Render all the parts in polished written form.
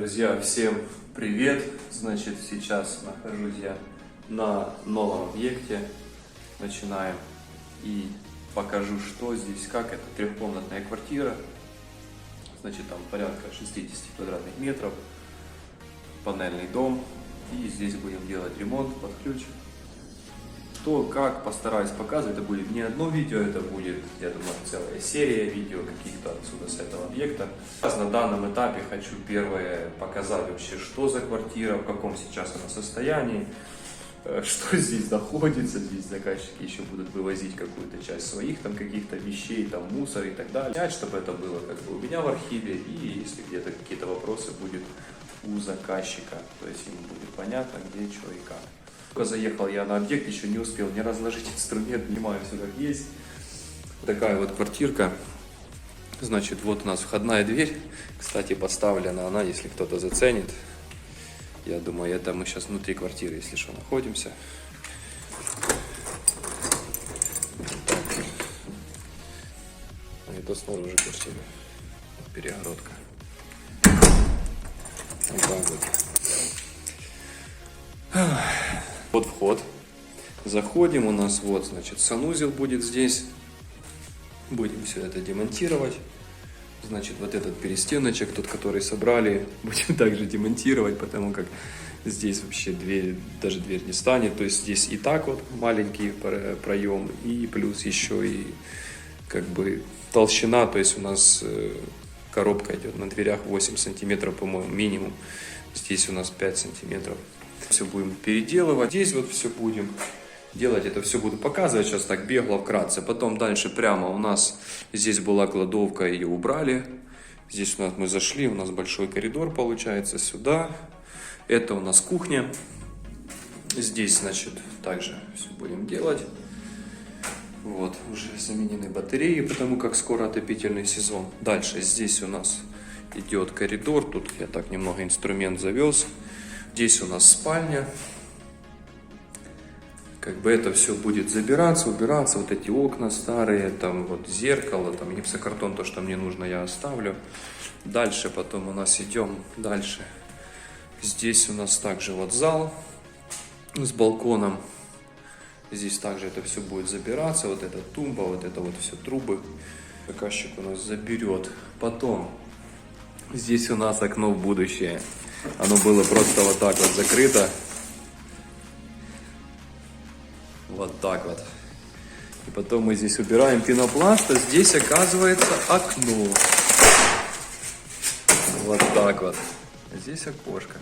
Друзья, всем привет! Значит, сейчас нахожусь я на новом объекте. Начинаем и покажу, что здесь, как. Это трехкомнатная квартира. Значит, там порядка 60 квадратных метров. Панельный дом. И здесь будем делать ремонт под ключ. То, как, постараюсь показывать. Это будет не одно видео, это будет, я думаю, целая серия видео каких-то отсюда, с этого объекта. Сейчас на данном этапе хочу первое показать вообще, что за квартира, в каком сейчас она состоянии, что здесь находится. Здесь заказчики еще будут вывозить какую-то часть своих там каких-то вещей, там мусор и так далее. Чтобы это было как бы у меня в архиве, и если где-то какие-то вопросы будет у заказчика, то есть ему будет понятно, где, что и как. Только заехал я на объект, еще не успел не разложить инструмент, снимаю все как есть. Такая вот квартирка. Значит, вот у нас входная дверь. Кстати, поставлена она, если кто-то заценит. Я думаю, это мы сейчас внутри квартиры, если что, находимся. Так. Это снаружи квартира. Перегородка. Вот так вот. Вот вход. Заходим, у нас вот, значит, санузел будет здесь. Будем все это демонтировать. Значит, вот этот перестеночек, тот, который собрали, будем также демонтировать, потому как здесь вообще дверь, даже дверь не станет. То есть здесь и так вот маленький проем, и плюс еще и как бы толщина, то есть у нас коробка идет на дверях 8 сантиметров, по-моему, минимум. Здесь у нас 5 сантиметров. Все будем переделывать. Здесь вот все будем делать. Это все буду показывать. Сейчас так бегло, вкратце. Потом дальше прямо у нас здесь была кладовка, ее убрали. Здесь у нас мы зашли, у нас большой коридор получается сюда. Это у нас кухня. Здесь, значит, также все будем делать. Вот, уже заменены батареи, потому как скоро отопительный сезон. Дальше здесь у нас идет коридор. Тут я так немного инструмент завез. Здесь у нас спальня. Как бы это все будет забираться, убираться. Вот эти окна старые, там вот зеркало, там гипсокартон, то, что мне нужно, я оставлю. Дальше потом у нас идем дальше. Здесь у нас также вот зал с балконом. Здесь также это все будет забираться. Вот эта тумба, вот это вот все трубы. Заказчик у нас заберет. Потом здесь у нас окно в будущее. Оно было просто вот так вот закрыто. Вот так вот. И потом мы здесь убираем пенопласт, а здесь оказывается окно. Вот так вот. А здесь окошко.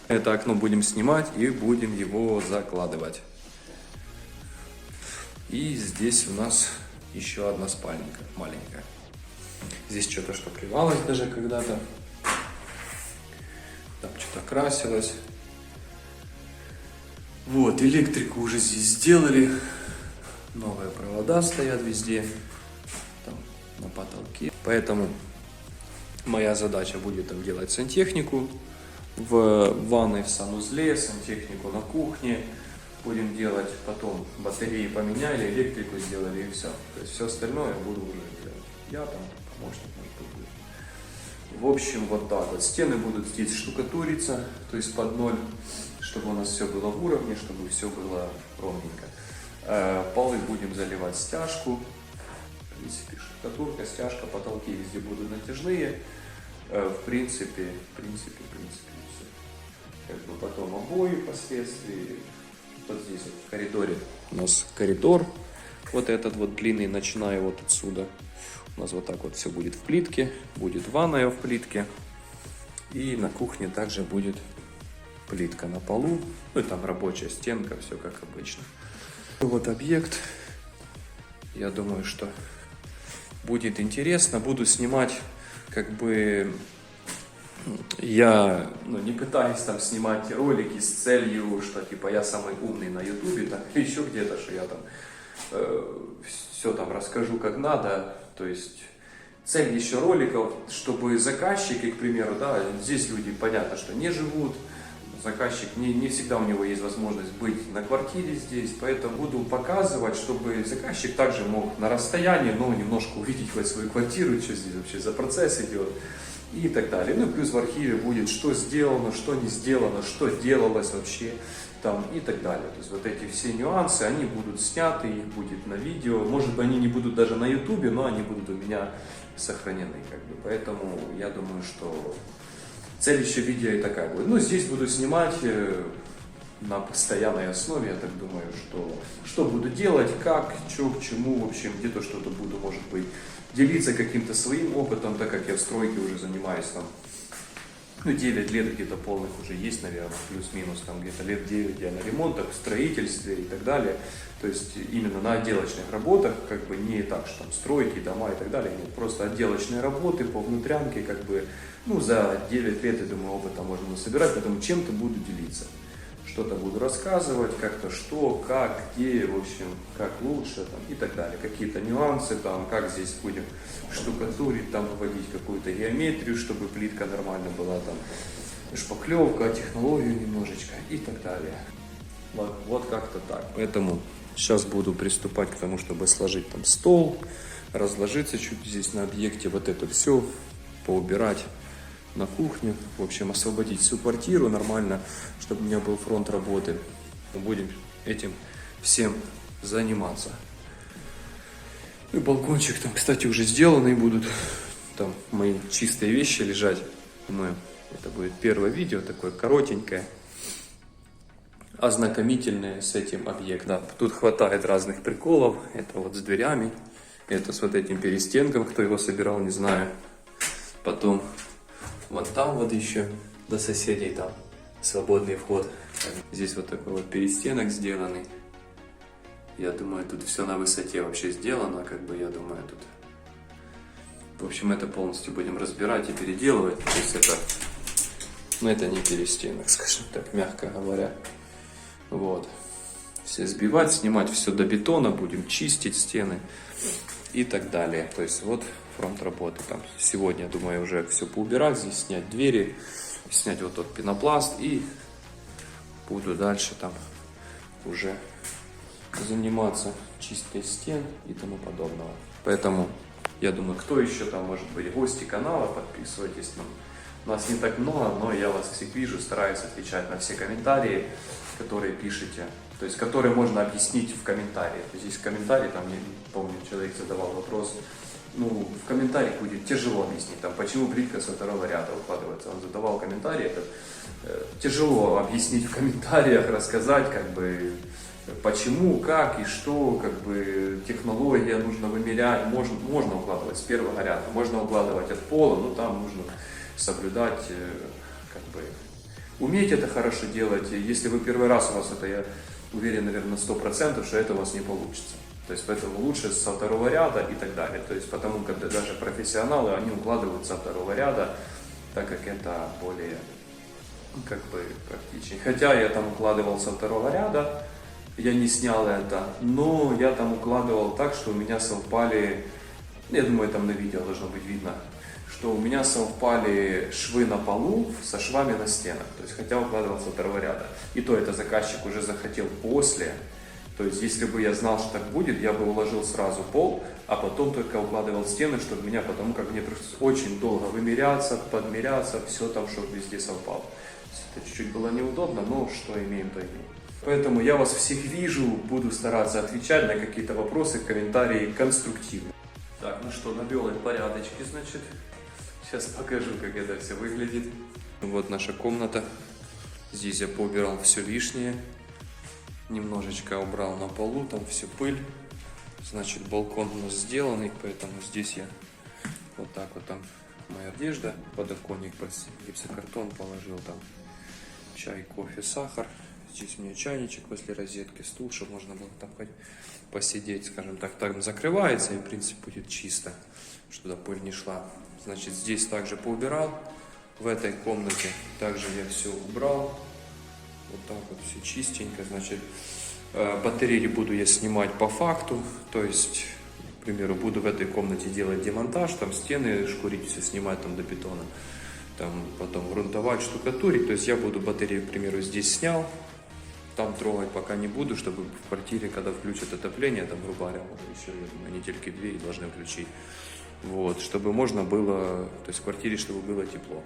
Это окно будем снимать и будем его закладывать. И здесь у нас еще одна спальника маленькая. Здесь что-то шпаклевалось даже когда-то. Там что-то красилось. Вот, электрику уже здесь сделали. Новые провода стоят везде. Там на потолке. Поэтому моя задача будет там делать сантехнику в ванной, в санузле, сантехнику на кухне. Будем делать потом батареи поменяли, электрику сделали и все. То есть все остальное буду уже делать. Я там помощник, может быть, будет. В общем, вот так вот. Стены будут здесь штукатуриться, то есть под ноль, чтобы у нас все было в уровне, чтобы все было ровненько. Полы будем заливать стяжку. В принципе, штукатурка, стяжка, потолки везде будут натяжные. В принципе, все. Как бы потом обои впоследствии. Вот здесь вот в коридоре у нас коридор. Вот этот вот длинный, начиная вот отсюда. У нас вот так вот все будет в плитке, будет ванная в плитке. И на кухне также будет плитка на полу. Ну и там рабочая стенка, все как обычно. Вот объект. Я думаю, что будет интересно. Буду снимать, как бы, я не пытаюсь там снимать ролики с целью, что типа я самый умный на ютубе, там, еще где-то, что я там все там расскажу как надо. То есть цель еще роликов, чтобы заказчики, к примеру, да, здесь люди, понятно, что не живут, заказчик, не всегда у него есть возможность быть на квартире здесь, поэтому буду показывать, чтобы заказчик также мог на расстоянии, но немножко увидеть свою квартиру, что здесь вообще за процесс идет и так далее. Ну и плюс в архиве будет, что сделано, что не сделано, что делалось вообще там и так далее. То есть вот эти все нюансы, они будут сняты, их будет на видео, может быть они не будут даже на ютубе, но они будут у меня сохранены, как бы. Поэтому я думаю, что цель еще видео и такая будет. Ну, здесь буду снимать на постоянной основе, я так думаю, что буду делать, как, что, к чему, в общем, где-то что-то буду, может быть, делиться каким-то своим опытом, так как я в стройке уже занимаюсь там, 9 лет где-то полных уже есть, наверное, плюс-минус, там где-то лет 9 я на ремонтах, в строительстве и так далее. То есть именно на отделочных работах, как бы не так, что там стройки, дома и так далее, нет, просто отделочные работы по внутрянке, как бы, ну, за 9 лет, я думаю, опыта можно насобирать, поэтому чем-то буду делиться. Что-то буду рассказывать, как-то что, как, где, в общем, как лучше там, и так далее. Какие-то нюансы, там, как здесь будем штукатурить, там, выводить какую-то геометрию, чтобы плитка нормально была, там, шпаклевка, технологию немножечко и так далее. Вот как-то так. Поэтому сейчас буду приступать к тому, чтобы сложить там стол, разложиться чуть здесь на объекте, вот это все поубирать на кухню, в общем, освободить всю квартиру нормально, чтобы у меня был фронт работы. Мы будем этим всем заниматься. И балкончик там, кстати, уже сделанный будут. Там мои чистые вещи лежать. Думаю, это будет первое видео, такое коротенькое, ознакомительное с этим объектом. Да, тут хватает разных приколов. Это вот с дверями, это с вот этим перестенком, кто его собирал, не знаю. Потом вот там вот еще до соседей там свободный вход. Здесь вот такой вот перестенок сделанный. Я думаю, тут все на высоте вообще сделано, как бы, я думаю, тут... В общем, это полностью будем разбирать и переделывать. То есть это... Ну, это не перестенок, скажем так, мягко говоря. Вот. Все сбивать, снимать все до бетона, будем чистить стены и так далее. То есть вот фронт работы. Там сегодня, думаю, уже все поубирать, здесь снять двери, снять вот тот пенопласт и буду дальше там уже заниматься чисткой стен и тому подобного. Поэтому я думаю, кто еще там, может быть, гости канала, подписывайтесь. Нас не так много, но я вас всех вижу, стараюсь отвечать на все комментарии, которые пишете. То есть, которые можно объяснить в комментариях. То есть, здесь комментарий, там, я помню, человек задавал вопрос, ну, в комментариях будет тяжело объяснить, там, почему плитка со второго ряда укладывается. Он задавал комментарий, это тяжело объяснить в комментариях, рассказать, как бы, почему, как и что, как бы, технология нужно вымерять, можно укладывать с первого ряда, можно укладывать от пола, но там нужно соблюдать, как бы, уметь это хорошо делать. Если вы первый раз, у вас это, я уверен, наверное, 100%, что это у вас не получится. То есть, поэтому лучше со второго ряда и так далее. То есть, потому как даже профессионалы, они укладывают со второго ряда, так как это более, как бы, практичнее. Хотя я там укладывал со второго ряда, я не снял это, но я там укладывал так, что у меня совпали, я думаю, там на видео должно быть видно, что у меня совпали швы на полу со швами на стенах. То есть, хотя укладывал со второго ряда. И то это заказчик уже захотел после. То есть, если бы я знал, что так будет, я бы уложил сразу пол, а потом только укладывал стены, чтобы меня, потому как мне пришлось очень долго вымеряться, подмеряться, все там, чтобы везде совпало. Это чуть-чуть было неудобно, но что имеем, то имеем. Поэтому я вас всех вижу, буду стараться отвечать на какие-то вопросы, комментарии конструктивно. Так, ну что, навел я порядочки, значит. Сейчас покажу, как это все выглядит. Вот наша комната. Здесь я поубирал все лишнее. Немножечко убрал на полу, там все пыль. Значит, балкон у нас сделанный, поэтому здесь я вот так вот, там моя одежда, подоконник, гипсокартон положил, там чай, кофе, сахар. Здесь у меня чайничек возле розетки, стул, чтобы можно было там хоть посидеть, скажем так. Там закрывается и, в принципе, будет чисто, чтобы туда пыль не шла. Значит, здесь также поубирал. В этой комнате также я все убрал. Вот так вот все чистенько. Значит, батареи буду я снимать по факту. То есть, к примеру, буду в этой комнате делать демонтаж, там стены шкурить, все снимать там до бетона. там потом грунтовать, штукатурить. То есть я буду батарею, к примеру, здесь снял, там трогать пока не буду, чтобы в квартире, когда включат отопление, там, грубо говоря, может, еще, я думаю, недельки 2 и должны включить. Вот, чтобы можно было, то есть в квартире, чтобы было тепло.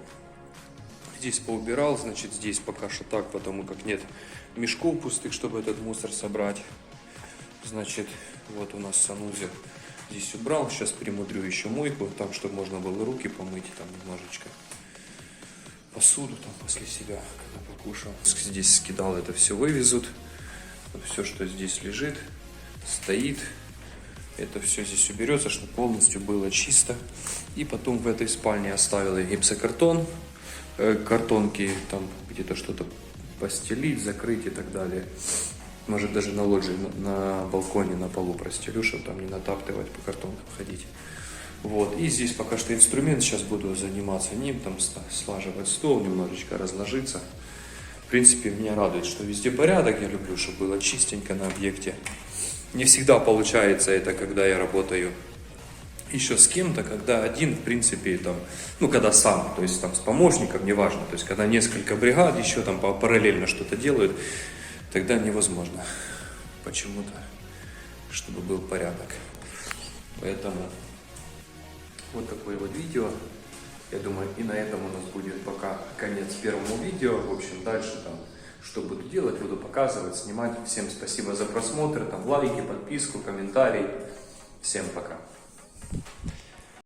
Здесь поубирал, значит, здесь пока что так, потому как нет мешков пустых, чтобы этот мусор собрать. Значит, вот у нас санузел здесь убрал. Сейчас примудрю еще мойку, там, чтобы можно было руки помыть, там немножечко посуду там после себя, когда покушал. Здесь скидал, это все вывезут. Вот все, что здесь лежит, стоит. Это все здесь уберется, чтобы полностью было чисто. И потом в этой спальне оставил гипсокартон. Картонки, там где-то что-то постелить, закрыть и так далее. Может даже на лоджии, на балконе, на полу простелю, чтобы там не натаптывать, по картонкам ходить. Вот, и здесь пока что инструмент, сейчас буду заниматься ним, там слаживать стол, немножечко разложиться. В принципе, меня радует, что везде порядок, я люблю, чтобы было чистенько на объекте. Не всегда получается это, когда я работаю еще с кем-то, когда один, в принципе, там, ну, когда сам, то есть там с помощником, неважно, то есть когда несколько бригад еще там параллельно что-то делают, тогда невозможно почему-то, чтобы был порядок. Поэтому вот такое вот видео. Я думаю, и на этом у нас будет пока конец первому видео. В общем, дальше там, что буду делать, буду показывать, снимать. Всем спасибо за просмотр, там лайки, подписку, комментарий. Всем пока.